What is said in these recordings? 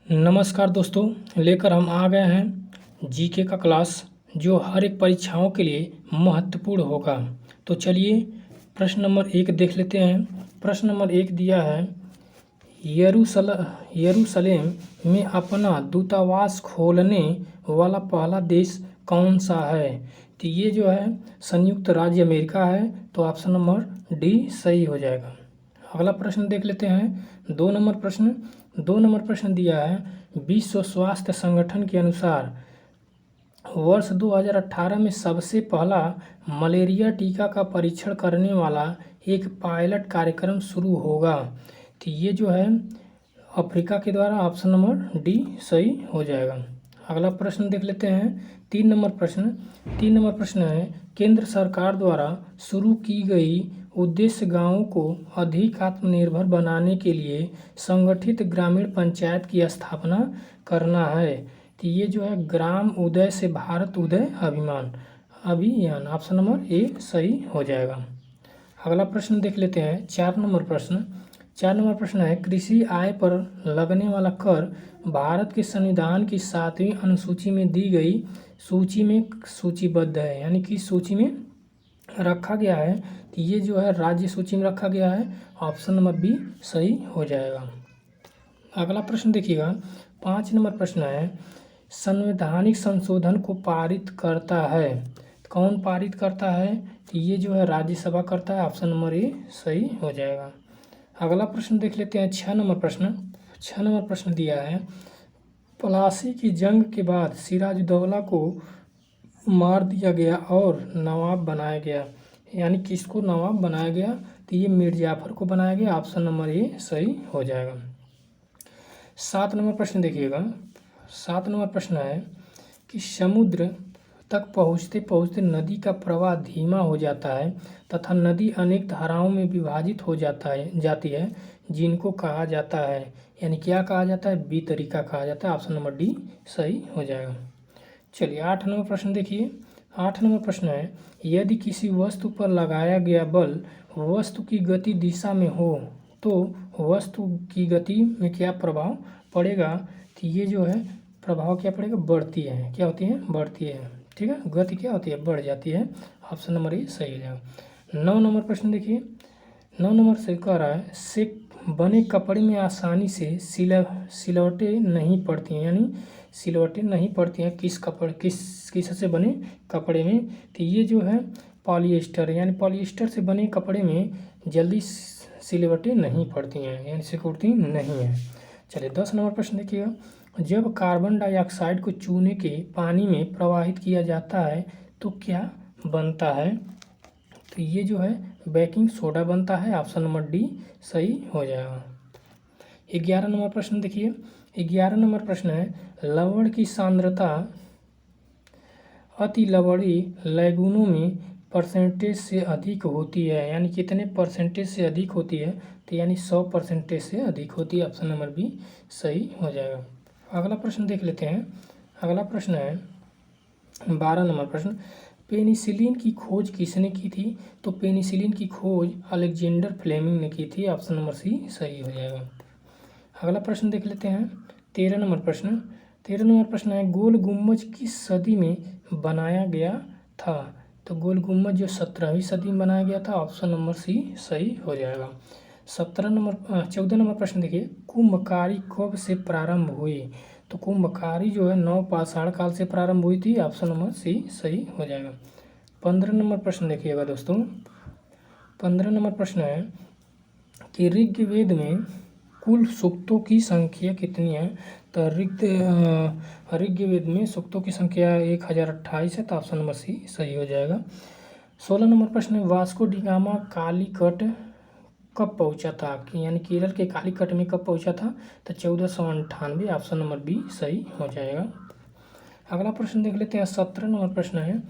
नमस्कार दोस्तों, लेकर हम आ गए हैं जीके का क्लास जो हर एक परीक्षाओं के लिए महत्वपूर्ण होगा। तो चलिए प्रश्न नंबर 1 देख लेते हैं। प्रश्न नंबर 1 दिया है, यरूशलेम में अपना दूतावास खोलने वाला पहला देश कौन सा है? तो ये जो है संयुक्त राज्य अमेरिका है, तो ऑप्शन नंबर डी सही हो जाएगा। अगला प्रश्न देख लेते हैं। 2 नंबर प्रश्न दिया है, विश्व स्वास्थ्य संगठन के अनुसार वर्ष 2018 में सबसे पहला मलेरिया टीका का परीक्षण करने वाला एक पायलट कार्यक्रम शुरू होगा। तो ये जो है अफ्रीका के द्वारा, ऑप्शन नंबर डी सही हो जाएगा। अगला प्रश्न देख लेते हैं। 3 नंबर प्रश्न है, केंद्र सरकार द्वारा शुरू की गई उद्देश्य गांवों को अधिक आत्मनिर्भर बनाने के लिए संगठित ग्रामीण पंचायत की स्थापना करना है। तो ये जो है ग्राम उदय से भारत उदय अभियान, ऑप्शन नंबर ए सही हो जाएगा। अगला प्रश्न देख लेते हैं। 4 नंबर प्रश्न है, कृषि आय पर लगने वाला कर भारत के संविधान की 7वीं अनुसूची में दी गई सूची में सूचीबद्ध है, यानी कि सूची में रखा गया है। तो ये जो है राज्य सूची में रखा गया है, ऑप्शन नंबर बी सही हो जाएगा। अगला प्रश्न देखिएगा। 5 नंबर प्रश्न है, संवैधानिक संशोधन को पारित करता है, कौन पारित करता है? तो ये जो है राज्यसभा करता है, ऑप्शन नंबर ए सही हो जाएगा। अगला प्रश्न देख लेते हैं। 6 नंबर प्रश्न दिया है, प्लासी की जंग के बाद सिराजुद्दौला को मार दिया गया और नवाब बनाया गया, यानी किसको नवाब बनाया गया? तो ये मीर जाफर को बनाया गया, ऑप्शन नंबर ए सही हो जाएगा। 7 नंबर प्रश्न देखिएगा। 7 नंबर प्रश्न है कि समुद्र तक पहुँचते पहुँचते नदी का प्रवाह धीमा हो जाता है तथा नदी अनेक धाराओं में विभाजित हो जाती है, जिनको कहा जाता है, यानी क्या कहा जाता है? बी तरीका कहा जाता है, ऑप्शन नंबर डी सही हो जाएगा। चलिए 8 नंबर प्रश्न देखिए। 8 नंबर प्रश्न है, यदि किसी वस्तु पर लगाया गया बल वस्तु की गति दिशा में हो तो वस्तु की गति में क्या प्रभाव पड़ेगा? तो ये जो है प्रभाव क्या पड़ेगा? बढ़ती है। क्या होती है? बढ़ती है। ठीक है, गति क्या होती है? बढ़ जाती है, ऑप्शन नंबर ए सही हो जाएगा। 9 नंबर प्रश्न देखिए। 9 नंबर से कह रहा है, से बने कपड़े में आसानी से सिलवटें नहीं पड़ती हैं, यानी सिलवटें नहीं पड़ती हैं किस से बने कपड़े में? तो ये जो है पॉलिएस्टर, यानी पॉलिएस्टर से बने कपड़े में जल्दी सिलवटें नहीं पड़ती हैं, यानी सिकुड़ती नहीं है। चलिए 10 नंबर प्रश्न देखिएगा। जब कार्बन डाइऑक्साइड को चूने के पानी में प्रवाहित किया जाता है तो क्या बनता है? तो ये जो है बेकिंग सोडा बनता है, ऑप्शन नंबर डी सही हो जाएगा। 11 नंबर प्रश्न देखिए। 11 नंबर प्रश्न है, लवण की सांद्रता अति लवणीय लैगूनों में परसेंटेज से अधिक होती है, यानी कितने परसेंटेज से अधिक होती है? तो यानी 100% से अधिक होती है, ऑप्शन नंबर बी सही हो जाएगा। अगला प्रश्न देख लेते हैं। अगला प्रश्न है 12 नंबर प्रश्न, पेनिसिलिन की खोज किसने की थी? तो पेनिसिलिन की खोज अलेक्जेंडर फ्लेमिंग ने की थी, ऑप्शन नंबर सी सही हो जाएगा। अगला प्रश्न देख लेते हैं। 13 नंबर प्रश्न। 13 नंबर प्रश्न है, गोल गुम्बज किस सदी में बनाया गया था? तो गोल गुम्बज जो 17वीं सदी में बनाया गया था, ऑप्शन नंबर सी सही हो जाएगा। 14 नंबर प्रश्न देखिए, कुंभकारी कब से प्रारंभ हुई? तो कुंभकारी जो है नवपाषाण काल से प्रारंभ हुई थी, ऑप्शन नंबर सी सही हो जाएगा। 15 नंबर प्रश्न देखिएगा दोस्तों। 15 नंबर प्रश्न है कि ऋग्वेद में कुल सूक्तों की संख्या कितनी है? तो ऋग्वेद में सूक्तों की संख्या 1028 है, तो ऑप्शन नंबर सी सही हो जाएगा। 16 नंबर प्रश्न, वास्को डी गामा कालीकट कब पहुंचा था? कि यानी केरल के कालीकट में कब पहुंचा था? तो 1498, ऑप्शन नंबर बी सही हो जाएगा। अगला प्रश्न देख लेते हैं। 17 नंबर प्रश्न है,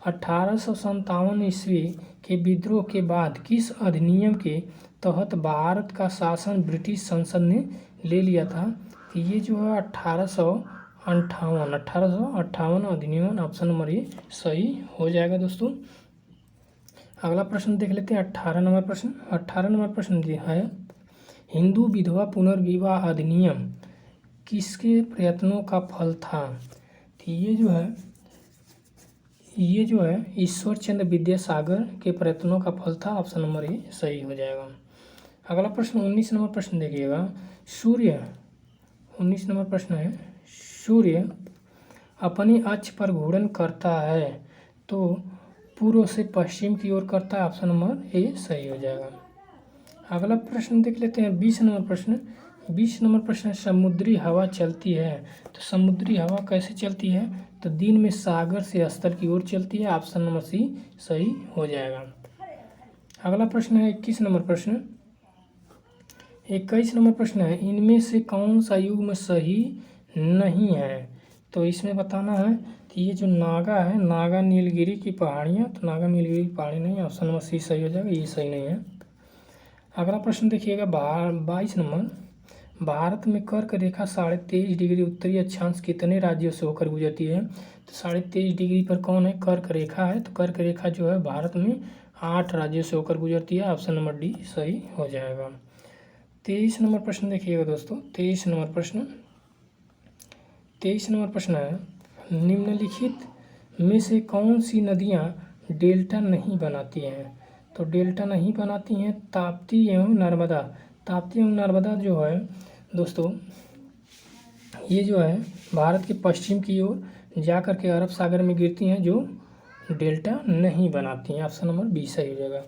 1857 ईस्वी के विद्रोह के बाद किस अधिनियम के तहत भारत का शासन ब्रिटिश संसद ने ले लिया था? तो ये जो है 1858 अधिनियम, ऑप्शन नंबर ए सही हो जाएगा दोस्तों। अगला प्रश्न देख लेते हैं। 18 नंबर प्रश्न। 18 नंबर प्रश्न है, हिंदू विधवा पुनर्विवाह अधिनियम किसके प्रयत्नों का फल था? तो ये जो है ईश्वर चंद्र विद्यासागर के प्रयत्नों का फल था। ऑप्शन नंबर ए सही हो जाएगा। अगला प्रश्न 19 नंबर प्रश्न देखिएगा। सूर्य 19 नंबर प्रश्न है, सूर्य अपनी अक्ष पर घूर्णन करता है तो पूर्व से पश्चिम की ओर करता है। ऑप्शन नंबर ए सही हो जाएगा। अगला प्रश्न देख लेते हैं 20 नंबर प्रश्न। 20 नंबर प्रश्न है, समुद्री हवा चलती है तो समुद्री हवा कैसे चलती है? तो दिन में सागर से स्थल की ओर चलती है। ऑप्शन नंबर सी सही हो जाएगा। अगला प्रश्न है 21 नंबर प्रश्न। 21 नंबर प्रश्न है, इनमें से कौन सा युग्म सही नहीं है? तो इसमें बताना है कि ये जो नागा है, नागा नीलगिरी की पहाड़ियाँ, तो नागा नीलगिरी की पहाड़ी नहीं है। ऑप्शन नंबर सी सही हो जाएगा, ये सही नहीं है। अगला प्रश्न देखिएगा 22 नंबर। भारत में कर्क रेखा 23.5 डिग्री उत्तरी अक्षांश कितने राज्यों से होकर गुजरती है? तो 23.5 डिग्री पर कौन है? कर्क रेखा है। तो कर्क रेखा जो है भारत में 8 राज्यों से होकर गुजरती है। ऑप्शन नंबर डी सही हो जाएगा। 23 नंबर प्रश्न देखिएगा दोस्तों। 23 नंबर प्रश्न है, निम्नलिखित में से कौन सी नदियाँ डेल्टा नहीं बनाती हैं? तो डेल्टा नहीं बनाती हैं ताप्ती एवं नर्मदा। ताप्ती एवं नर्मदा जो है दोस्तों, ये जो है भारत के पश्चिम की ओर जा कर के अरब सागर में गिरती हैं, जो डेल्टा नहीं बनाती हैं। ऑप्शन नंबर बी सही हो जाएगा।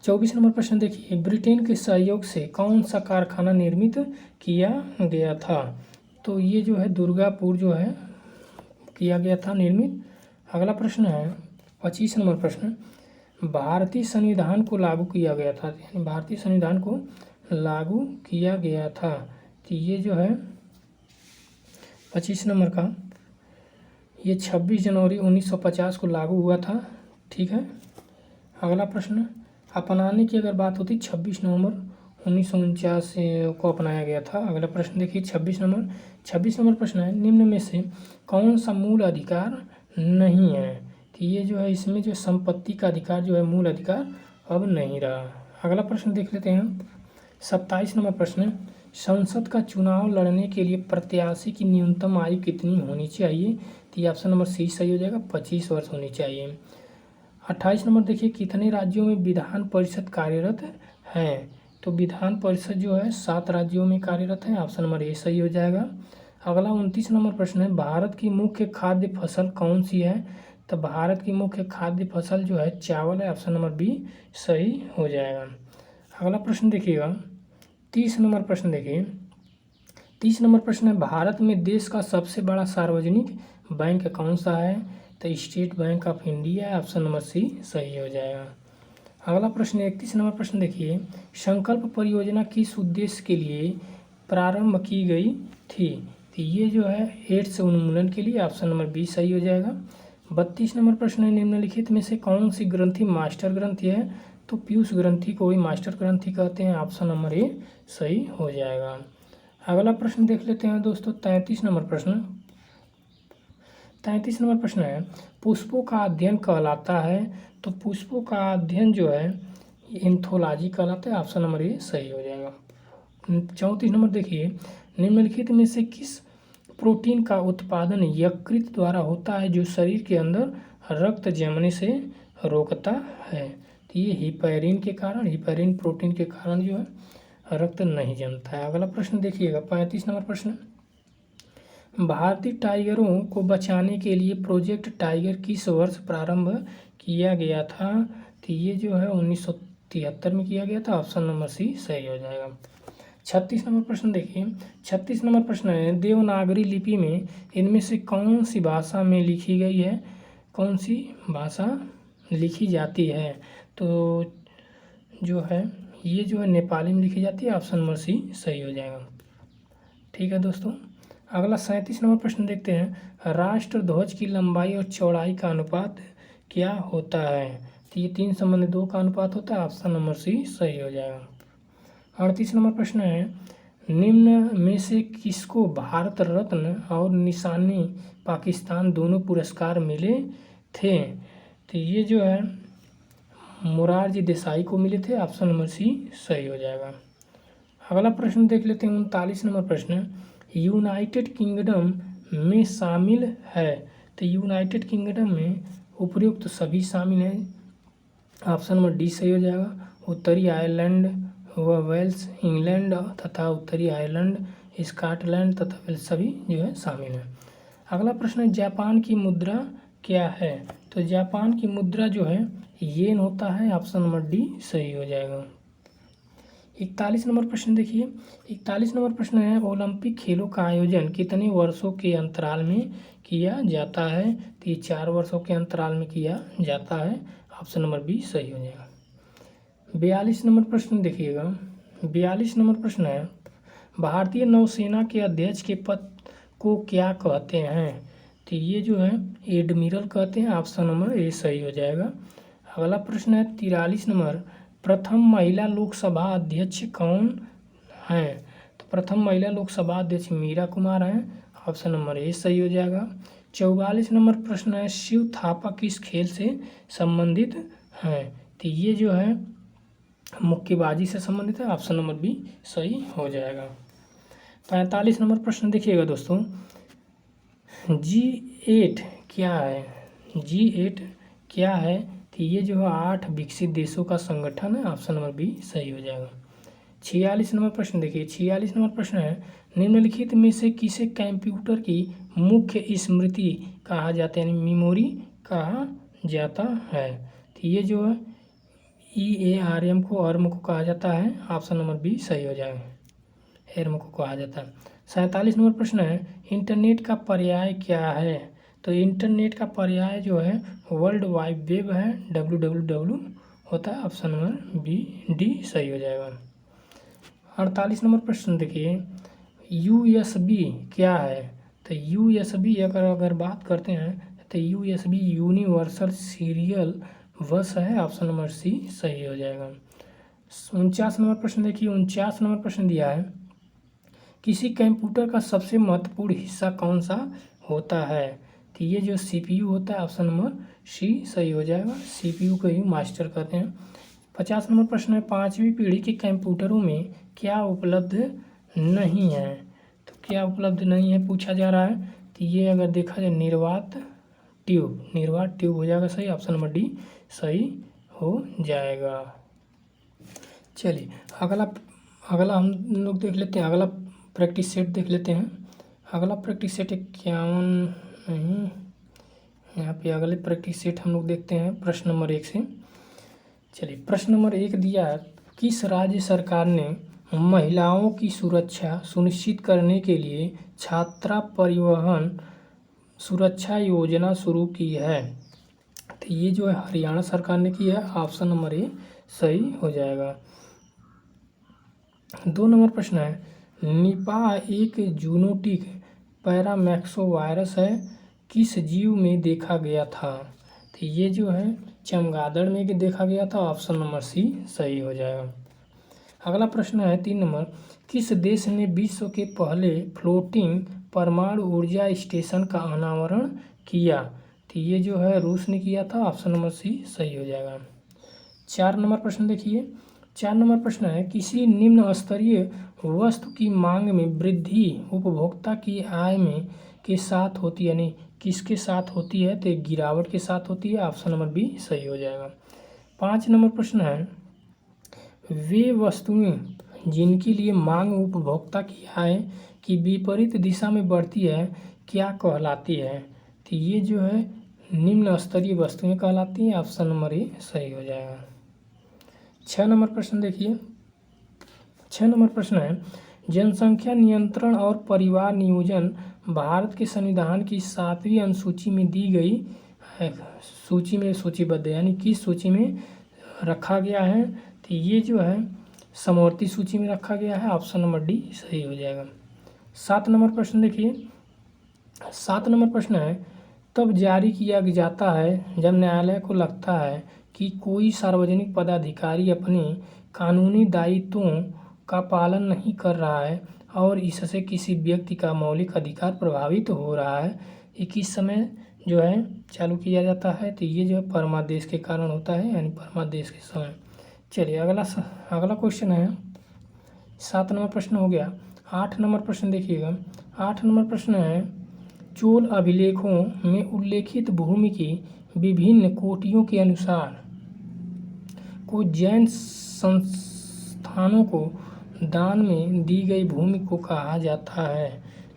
24 नंबर प्रश्न देखिए, ब्रिटेन के सहयोग से कौन सा कारखाना निर्मित किया गया था? तो ये जो है दुर्गापुर जो है किया गया था निर्मित। अगला प्रश्न है 25 नंबर प्रश्न, भारतीय संविधान को लागू किया गया था, यानी भारतीय संविधान को लागू किया गया था। तो ये जो है 25 नंबर का, ये 26 जनवरी 1950 को लागू हुआ था। ठीक है। अगला प्रश्न, अपनाने की अगर बात होती 26 नवंबर 1949 को अपनाया गया था। अगला प्रश्न देखिए 26 नंबर प्रश्न है, निम्न में से कौन सा मूल अधिकार नहीं है? तो ये जो है इसमें जो संपत्ति का अधिकार जो है मूल अधिकार अब नहीं रहा। अगला प्रश्न देख लेते हैं 27 नंबर प्रश्न, संसद का चुनाव लड़ने के लिए प्रत्याशी की न्यूनतम आयु कितनी होनी चाहिए? तो ये ऑप्शन नंबर सी सही हो जाएगा, 25 वर्ष होनी चाहिए। 28 नंबर देखिए, कितने राज्यों में विधान परिषद कार्यरत है? तो विधान परिषद जो है 7 राज्यों में कार्यरत है। ऑप्शन नंबर ए सही हो जाएगा। अगला 29 नंबर प्रश्न है, भारत की मुख्य खाद्य फसल कौन सी है? तो भारत की मुख्य खाद्य फसल जो है चावल है। ऑप्शन नंबर बी सही हो जाएगा। अगला प्रश्न देखिएगा 30 नंबर प्रश्न देखिए। 30 नंबर प्रश्न है, भारत में देश का सबसे बड़ा सार्वजनिक बैंक कौन सा है? तो स्टेट बैंक ऑफ इंडिया है। ऑप्शन नंबर सी सही हो जाएगा। अगला प्रश्न 31 नंबर प्रश्न देखिए, संकल्प परियोजना किस उद्देश्य के लिए प्रारंभ की गई थी? तो ये जो है एड्स उन्मूलन के लिए। ऑप्शन नंबर बी सही हो जाएगा। 32 नंबर प्रश्न है, निम्नलिखित में से कौन सी ग्रंथि मास्टर ग्रंथि है? तो पीयूष ग्रंथि को ही मास्टर ग्रंथि कहते हैं। ऑप्शन नंबर ए सही हो जाएगा। अगला प्रश्न देख लेते हैं दोस्तों 33 नंबर प्रश्न। 33 नंबर प्रश्न है, पुष्पों का अध्ययन कहलाता है? तो पुष्पों का अध्ययन जो है एंथोलॉजी कहलाता है। ऑप्शन नंबर ए सही हो जाएगा। 34 नंबर देखिए, निम्नलिखित में से किस प्रोटीन का उत्पादन यकृत द्वारा होता है जो शरीर के अंदर रक्त जमने से रोकता है? तो ये हिपैरिन प्रोटीन के कारण जो है रक्त नहीं जमता है। अगला प्रश्न देखिएगा 35 नंबर प्रश्न, भारतीय टाइगरों को बचाने के लिए प्रोजेक्ट टाइगर किस वर्ष प्रारंभ किया गया था? तो ये जो है 1973 में किया गया था। ऑप्शन नंबर सी सही हो जाएगा। 36 नंबर प्रश्न देखिए। 36 नंबर प्रश्न है, देवनागरी लिपि में इनमें से कौन सी भाषा में लिखी गई है? कौन सी भाषा लिखी जाती है? तो जो है ये जो है नेपाली में लिखी जाती है। ऑप्शन नंबर सी सही हो जाएगा। ठीक है दोस्तों। अगला 37 नंबर प्रश्न देखते हैं, राष्ट्र ध्वज की लंबाई और चौड़ाई का अनुपात क्या होता है? तो ये 3:2 का अनुपात होता है। ऑप्शन नंबर सी सही हो जाएगा। 38 नंबर प्रश्न है, निम्न में से किसको भारत रत्न और निशानी पाकिस्तान दोनों पुरस्कार मिले थे? तो ये जो है मोरारजी देसाई को मिले थे। ऑप्शन नंबर सी सही हो जाएगा। अगला प्रश्न देख लेते हैं 39 नंबर प्रश्न, यूनाइटेड किंगडम में शामिल है। तो यूनाइटेड किंगडम में उपयुक्त तो सभी शामिल हैं, ऑप्शन नंबर डी सही हो जाएगा। उत्तरी आयरलैंड व वेल्स, इंग्लैंड तथा उत्तरी आयरलैंड, स्कॉटलैंड तथा वेल्स सभी जो है शामिल हैं। अगला प्रश्न है, जापान की मुद्रा क्या है। तो जापान की मुद्रा जो है येन होता है, ऑप्शन नंबर डी सही हो जाएगा। 41 नंबर प्रश्न देखिए, 41 नंबर प्रश्न है, ओलंपिक खेलों का आयोजन कितने वर्षों के अंतराल में किया जाता है। तो ये 4 वर्षों के अंतराल में किया जाता है, ऑप्शन नंबर बी सही हो जाएगा। 42 नंबर प्रश्न देखिएगा, 42 नंबर प्रश्न है, भारतीय नौसेना के अध्यक्ष के पद को क्या कहते हैं। तो ये जो है एडमिरल कहते हैं, ऑप्शन नंबर ए सही हो जाएगा। अगला प्रश्न है 43 नंबर, प्रथम महिला लोकसभा अध्यक्ष कौन हैं। तो प्रथम महिला लोकसभा अध्यक्ष मीरा कुमार हैं, ऑप्शन नंबर ए सही हो जाएगा। 44 नंबर प्रश्न है, शिव थापा किस खेल से संबंधित हैं। तो ये जो है मुक्केबाजी से संबंधित है, ऑप्शन नंबर बी सही हो जाएगा। 45 नंबर प्रश्न देखिएगा दोस्तों, G8 क्या है। G8 क्या है। तो ये जो है 8 विकसित देशों का संगठन है, ऑप्शन नंबर बी सही हो जाएगा। 46 नंबर प्रश्न देखिए, 46 नंबर प्रश्न है, निम्नलिखित में से किसे कंप्यूटर की मुख्य स्मृति कहा जाता है, यानी मेमोरी कहा जाता है। तो ये जो है EARM को ARM को कहा जाता है, ऑप्शन नंबर बी सही हो जाएगा, ARM को कहा जाता है। 47 नंबर प्रश्न है, इंटरनेट का पर्याय क्या है। तो इंटरनेट का पर्याय जो है वर्ल्ड वाइड वेब है, WWW होता है, ऑप्शन नंबर बी डी सही हो जाएगा। 48 नंबर प्रश्न देखिए, USB क्या है। तो USB अगर बात करते हैं तो USB यूनिवर्सल सीरियल बस है, ऑप्शन नंबर सी सही हो जाएगा। 49 नंबर प्रश्न देखिए, 49 नंबर प्रश्न दिया है, किसी कंप्यूटर का सबसे महत्वपूर्ण हिस्सा कौन सा होता है। तो ये जो CPU होता है, ऑप्शन नंबर सी सही हो जाएगा, CPU को ही मास्टर कहते हैं। 50 नंबर प्रश्न है, 5वीं पीढ़ी के कंप्यूटरों में क्या उपलब्ध नहीं है। तो क्या उपलब्ध नहीं है पूछा जा रहा है। तो ये अगर देखा जाए निर्वात ट्यूब हो जाएगा सही, ऑप्शन नंबर डी सही हो जाएगा। चलिए अगला हम लोग देख लेते हैं, अगला प्रैक्टिस सेट देख लेते हैं। अगला प्रैक्टिस सेट 51 नहीं, यहाँ पे अगले प्रैक्टिस सेट हम लोग देखते हैं प्रश्न नंबर 1 से। चलिए प्रश्न नंबर 1 दिया है, किस राज्य सरकार ने महिलाओं की सुरक्षा सुनिश्चित करने के लिए छात्रा परिवहन सुरक्षा योजना शुरू की है। तो ये जो है हरियाणा सरकार ने की है, ऑप्शन नंबर ए सही हो जाएगा। 2 नंबर प्रश्न है, निपाह एक जूनोटिक पैरामैक्सो वायरस है, किस जीव में देखा गया था। तो ये जो है चमगादड़ में देखा गया था, ऑप्शन नंबर सी सही हो जाएगा। अगला प्रश्न है 3 नंबर, किस देश ने विश्व के पहले फ्लोटिंग परमाणु ऊर्जा स्टेशन का अनावरण किया। तो ये जो है रूस ने किया था, ऑप्शन नंबर सी सही हो जाएगा। 4 नंबर प्रश्न देखिए, 4 नंबर प्रश्न है, किसी निम्न स्तरीय वस्तु की मांग में वृद्धि उपभोक्ता की आय में के साथ होती है, यानी किसके साथ होती है। तो गिरावट के साथ होती है, ऑप्शन नंबर बी सही हो जाएगा। 5 नंबर प्रश्न है, वे वस्तुएं जिनके लिए मांग उपभोक्ता की आय की विपरीत दिशा में बढ़ती है क्या कहलाती है। तो ये जो है निम्न स्तरीय वस्तुएं कहलाती हैं, ऑप्शन नंबर ए सही हो जाएगा। 6 नंबर प्रश्न देखिए, 6 नंबर प्रश्न है, जनसंख्या नियंत्रण और परिवार नियोजन भारत के संविधान की 7वीं अनुसूची में दी गई है, सूची में सूचीबद्ध है, यानी किस सूची में रखा गया है। तो ये जो है समवर्ती सूची में रखा गया है, ऑप्शन नंबर डी सही हो जाएगा। 7 नंबर प्रश्न देखिए, 7 नंबर प्रश्न है, तब जारी किया जाता है जब न्यायालय को लगता है कि कोई सार्वजनिक पदाधिकारी अपने कानूनी दायित्वों का पालन नहीं कर रहा है और इससे किसी व्यक्ति का मौलिक अधिकार प्रभावित हो रहा है। ये किस समय जो है चालू किया जाता है। तो ये जो है परमादेश के कारण होता है, यानी परमादेश के समय। चलिए अगला क्वेश्चन है, 7 नंबर प्रश्न हो गया। 8 नंबर प्रश्न देखिएगा। 8 नंबर प्रश्न है, चोल अभिलेखों में उल्लेखित भूमि की विभिन्न कोटियों के अनुसार को जैन संस्थानों को दान में दी गई भूमि को कहा जाता है।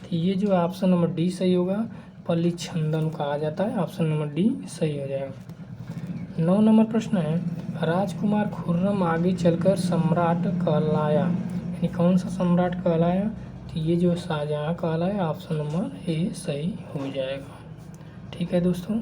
तो ये जो ऑप्शन नंबर डी सही होगा, पल्ली छंदन कहा जाता है। ऑप्शन नंबर डी सही हो जाएगा। 9 नंबर प्रश्न है, राजकुमार खुर्रम आगे चलकर सम्राट कहलाया, यानी कौन सा सम्राट कहलाया? तो ये जो शाहजहाँ कहलाया। ऑप्शन नंबर ए सही हो जाएगा। ठीक है दोस्तों।